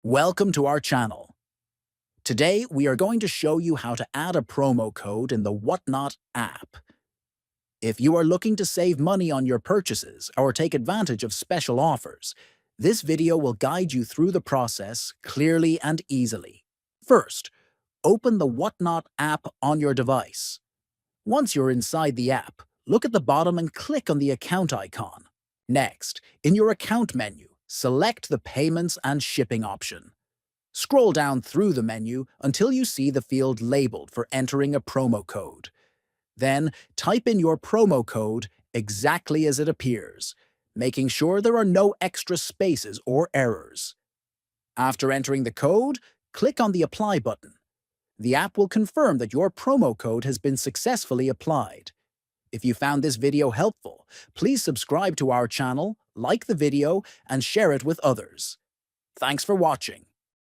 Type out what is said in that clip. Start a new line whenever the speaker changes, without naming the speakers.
Welcome to our channel. Today, we are going to show you how to add a promo code in the Whatnot app. If you are looking to save money on your purchases or take advantage of special offers, this video will guide you through the process clearly and easily. First, open the Whatnot app on your device. Once you're inside the app, look at the bottom and click on the account icon. Next, in your account menu, select the Payments and Shipping option. Scroll down through the menu until you see the field labeled for entering a promo code. Then, type in your promo code exactly as it appears, making sure there are no extra spaces or errors. After entering the code, click on the Apply button. The app will confirm that your promo code has been successfully applied. If you found this video helpful, please subscribe to our channel, like the video, and share it with others. Thanks for watching.